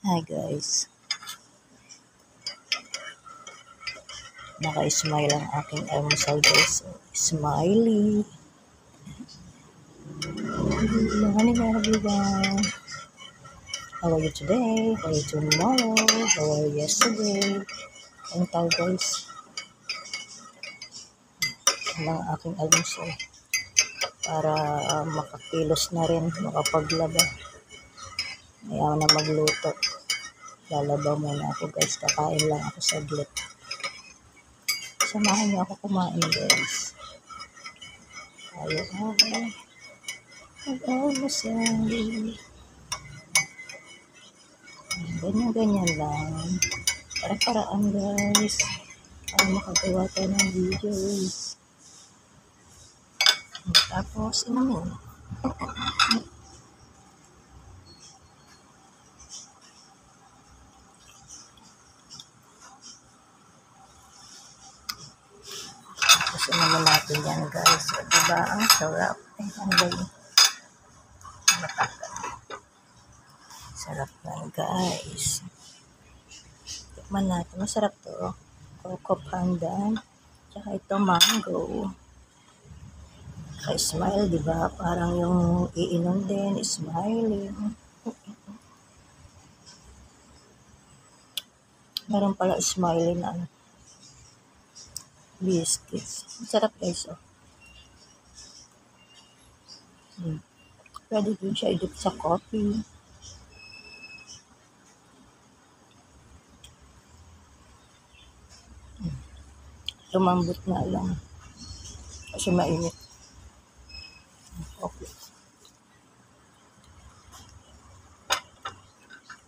Hi guys, naka-smile ang aking almusal guys. Smiley. Good morning everyone. How are you today? How are you tomorrow? How are you yesterday? Ang tao guys, yan ang aking almusal para makakilos na rin, makapaglaba. Ayaw na magluto. Lalaba muna ako guys, kakain lang ako saglit. Samahan niyo ako kumain guys. Ayaw mag-almusal. Ganyan-ganyan lang. Para-paraan guys. Para makagawa tayo ng videos. Tapos, inamin. Tapos, inamin natin yan guys. So, diba? Ang sarap. Ay, ang galing. Matagal. Sarap na guys. Tikman natin. Masarap to. Coco pandan. Tsaka ito mango. Smile, di ba? Parang yung iinom din, smiling. Meron pala smiling na biscuits. Masarap guys, oh. Pwede din siya i-dip sa coffee. Lumambot na lang. Kasi mainit. Okay.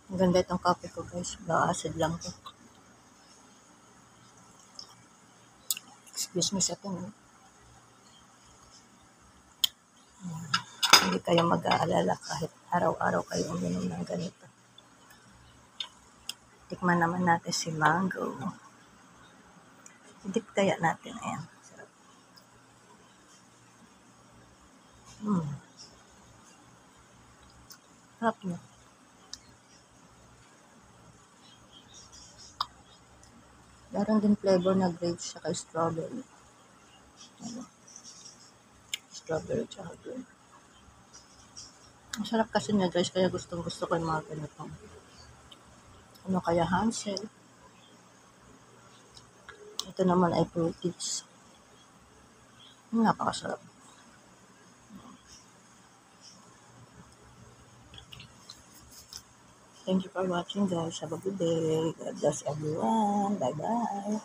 Ang ganda itong coffee ko guys. Ba-acid lang to. Excuse me sa ito. Hindi kayo mag-aalala kahit araw-araw kayo uminom ng ganito. Tikman naman natin si mango. Dip kaya natin. Ayan. Sarap. Sarap niya. Meron din flavor na grapes saka strawberry. Ano? Strawberry tsaka grape. Ang sarap kasi niya guys, kaya gustong gusto ko yung mga ganitong. Ano kaya Hansel? Ito naman ay fruities. Napakasarap. Thank you for watching guys. Have a good day. God bless everyone. Bye-bye.